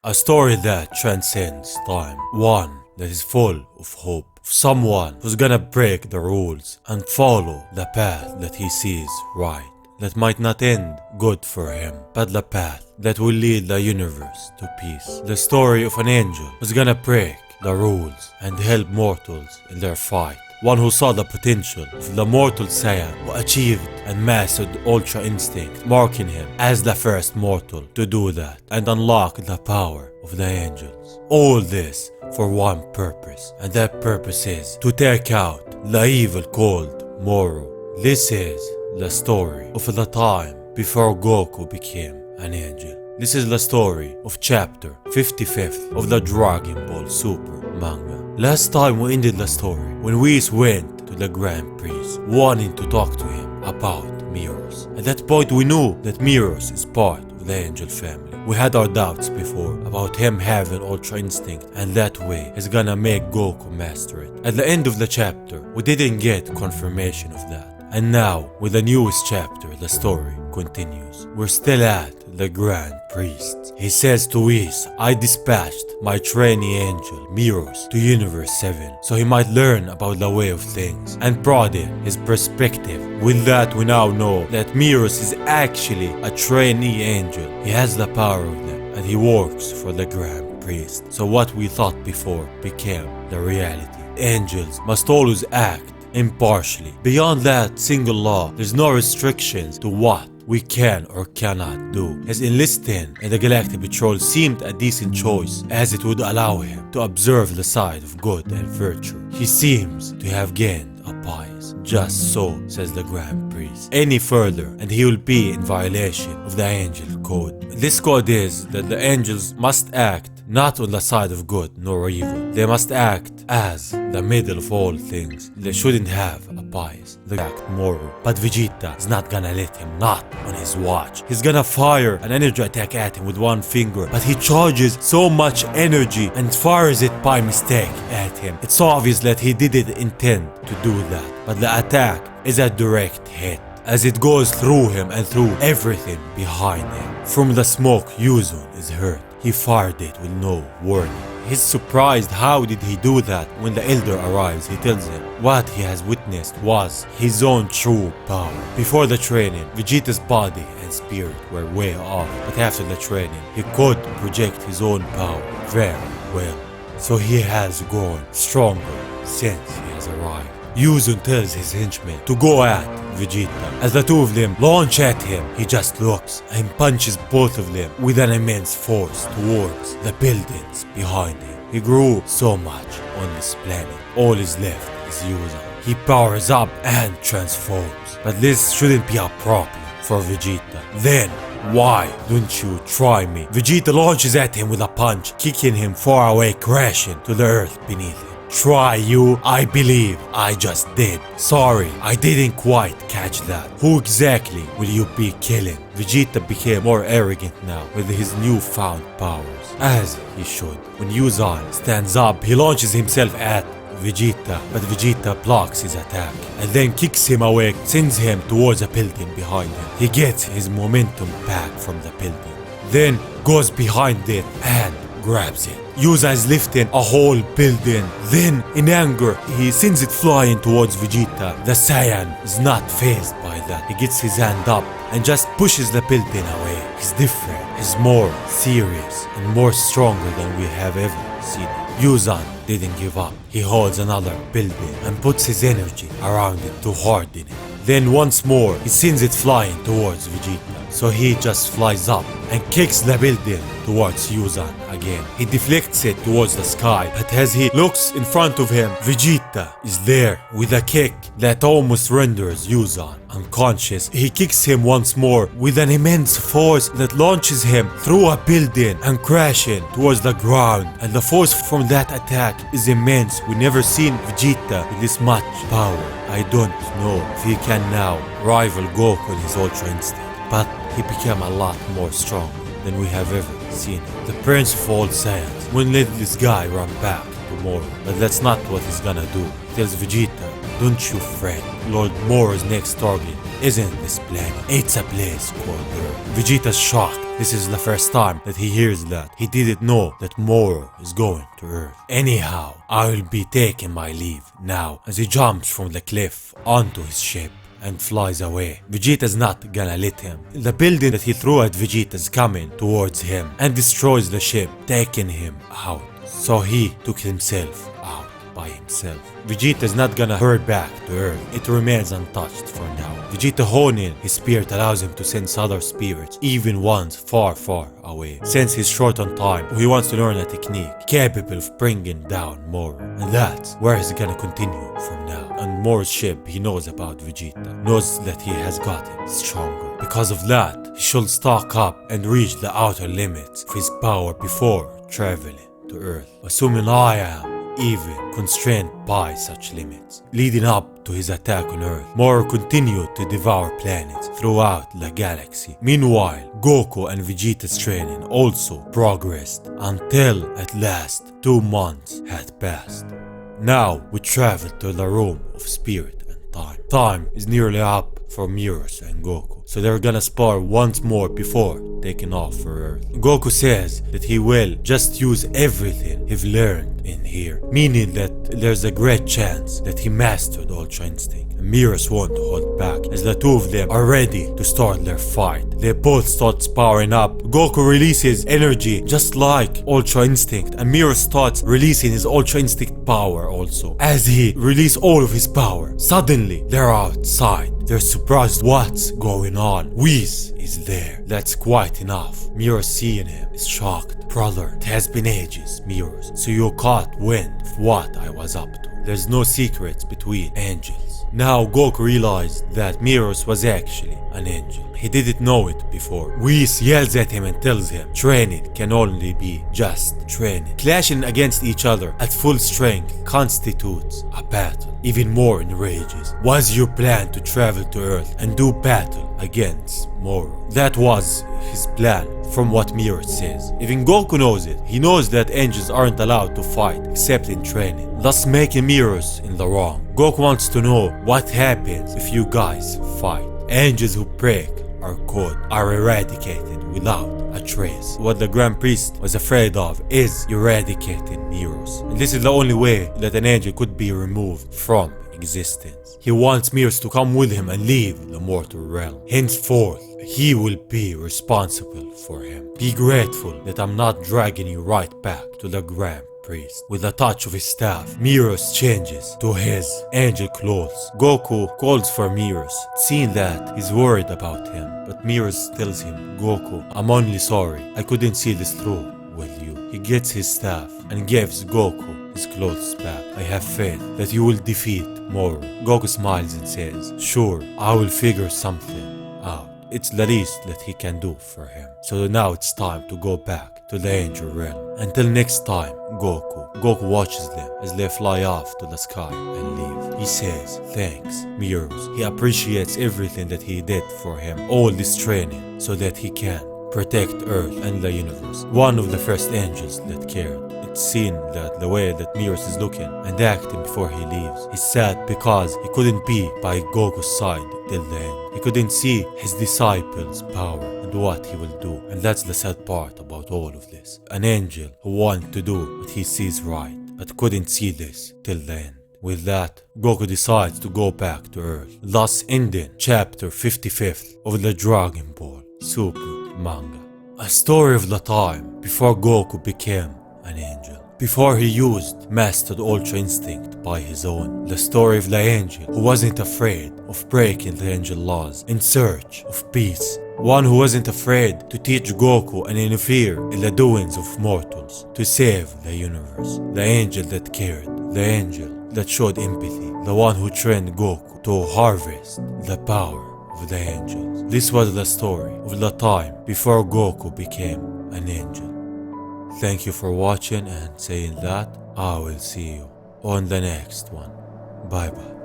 A story that transcends time. One that is full of hope. Of someone who's gonna break the rules and follow the path that he sees right. That might not end good for him, but the path that will lead the universe to peace. The story of an angel who's gonna break the rules and help mortals in their fight. One who saw the potential of the mortal Saiyan who achieved and mastered Ultra Instinct, marking him as the first mortal to do that and unlock the power of the angels. All this for one purpose, and that purpose is to take out the evil called Moro. This is the story of the time before Goku became an angel. This is the story of chapter 55th of the Dragon Ball Super manga. Last time we ended the story when Whis went to the Grand Priest wanting to talk to him about Merus. At that point we knew that Merus is part of the angel family. We had our doubts before about him having Ultra Instinct, and that way is gonna make Goku master it. At the end of the chapter we didn't get confirmation of that. And now, with the newest chapter, the story continues. We're still at the Grand Priest. He says to Whis, I dispatched my trainee angel, Merus, to Universe 7, so he might learn about the way of things and broaden his perspective. With that, we now know that Merus is actually a trainee angel. He has the power of them, and he works for the Grand Priest. So what we thought before became the reality. Angels must always act impartially. Beyond that single law, there's no restrictions to what we can or cannot do. His enlisting in the Galactic Patrol seemed a decent choice, as it would allow him to observe the side of good and virtue. He seems to have gained a bias. Just so, says the Grand Priest. Any further and he will be in violation of the angel code. This code is that the angels must act not on the side of good nor evil. They must act as the middle of all things. They shouldn't have a bias. They act moral. But Vegeta is not gonna let him not on his watch. He's gonna fire an energy attack at him with one finger, but he charges so much energy and fires it by mistake at him. It's so obvious that he didn't intend to do that, but the attack is a direct hit, as it goes through him and through everything behind him. From the smoke, Yuzan is hurt. He fired it with no warning. He's surprised how did he do that. When the elder arrives, he tells him what he has witnessed was his own true power. Before the training, Vegeta's body and spirit were way off, but after the training, he could project his own power very well. So he has grown stronger since he has arrived. Yuzan tells his henchmen to go at Vegeta. As the two of them launch at him, he just looks and punches both of them with an immense force towards the buildings behind him. He grew so much on this planet. All is left is Yuzan. He powers up and transforms. But this shouldn't be a problem for Vegeta. Then why don't you try me? Vegeta launches at him with a punch, kicking him far away, crashing to the earth beneath him. Try you? I believe I just did. Sorry, I didn't quite catch that. Who exactly will you be killing? Vegeta became more arrogant now with his newfound powers, as he should. When Yuzan stands up, he launches himself at Vegeta, but Vegeta blocks his attack and then kicks him away, sends him towards a building behind him. He gets his momentum back from the building, then goes behind it and grabs it. Yuzan is lifting a whole building. Then, in anger, he sends it flying towards Vegeta. The Saiyan is not fazed by that. He gets his hand up and just pushes the building away. He's different. He's more serious and more stronger than we have ever seen him. Yuzan didn't give up. He holds another building and puts his energy around it to harden it. Then once more, he sends it flying towards Vegeta. So he just flies up and kicks the building towards Yuzan again. He deflects it towards the sky, but as he looks in front of him, Vegeta is there with a kick that almost renders Yuzan unconscious. He kicks him once more with an immense force that launches him through a building and crashing towards the ground. And the force from that attack is immense. We've never seen Vegeta with this much power. I don't know if he can now rival Goku in his Ultra Instinct, but he became a lot more strong than we have ever seen him. The Prince of all Saiyans won't let this guy run back to Moro, but that's not what he's gonna do. He tells Vegeta don't you fret. Lord Moro's next target isn't this planet, it's a place called Earth. Vegeta's shocked. This is the first time that he hears that. He didn't know that Moro is going to Earth. Anyhow, I will be taking my leave now, as he jumps from the cliff onto his ship and flies away. Vegeta's not gonna let him. The building that he threw at Vegeta's coming towards him and destroys the ship, taking him out. So he took himself out by himself. Vegeta is not gonna hurry back to Earth. It remains untouched for now. Vegeta honing his spirit allows him to sense other spirits, even ones far, far away. Since he's short on time, he wants to learn a technique capable of bringing down Moro. And that's where he's gonna continue from now. On Moro's ship, he knows about Vegeta, knows that he has gotten stronger. Because of that, he should stock up and reach the outer limits of his power before traveling to Earth. Assuming I am even constrained by such limits. Leading up to his attack on Earth, Moro continued to devour planets throughout the galaxy. Meanwhile, Goku and Vegeta's training also progressed until at last 2 months had passed. Now we travel to the room of spirit and time. Time is nearly up for Merus and Goku, so they're gonna spar once more before taking off for Earth. Goku says that he will just use everything he's learned in here, meaning that there's a great chance that he mastered Ultra Instinct. And Merus won't hold back, as the two of them are ready to start their fight. They both start powering up. Goku releases energy just like Ultra Instinct, and Merus starts releasing his Ultra Instinct power also. As he releases all of his power, suddenly they're outside. They're surprised what's going on. Whis is there. That's quite enough. Merus seeing him is shocked. Brother, it has been ages, Merus, so you caught wind of what I was up to. There's no secrets between angels. Now Goku realized that Merus was actually an angel. He didn't know it before. Whis yells at him and tells him training can only be just training. Clashing against each other at full strength constitutes a battle. Even more enrages. Was your plan to travel to Earth and do battle against Moro? That was his plan, from what Merus says. Even Goku knows it. He knows that angels aren't allowed to fight except in training, thus making Merus in the wrong. Goku wants to know what happens if you guys fight. Angels who break our code are eradicated without a trace. What the Grand Priest was afraid of is eradicating Merus. And this is the only way that an angel could be removed from existence. He wants Merus to come with him and leave the mortal realm. Henceforth, he will be responsible for him. Be grateful that I'm not dragging you right back to the Grand Priest. With a touch of his staff, Merus changes to his angel clothes. Goku calls for Merus, seeing that he's worried about him, but Merus tells him, Goku, I'm only sorry, I couldn't see this through with you. He gets his staff and gives Goku his clothes back. I have faith that you will defeat Moro. Goku smiles and says, sure, I will figure something out. It's the least that he can do for him. So now it's time to go back to the angel realm. Until next time, Goku watches them as they fly off to the sky and leave. He says thanks, Merus. He appreciates everything that he did for him, all this training, so that he can protect Earth and the universe. One of the first angels that cared. It's seen that the way that Merus is looking and acting before he leaves. He's sad because he couldn't be by Goku's side till the end. He couldn't see his disciples' power and what he will do. And that's the sad part about all of this. An angel who wanted to do what he sees right, but couldn't see this till the end. With that, Goku decides to go back to Earth, thus ending chapter 55th of the Dragon Ball Super manga. A story of the time before Goku became an angel. Before he mastered Ultra Instinct by his own. The story of the angel who wasn't afraid of breaking the angel laws in search of peace. One who wasn't afraid to teach Goku and interfere in the doings of mortals to save the universe. The angel that cared. The angel that showed empathy. The one who trained Goku to harvest the power of the angels. This was the story of the time before Goku became an angel. Thank you for watching, and saying that, I will see you on the next one. Bye bye.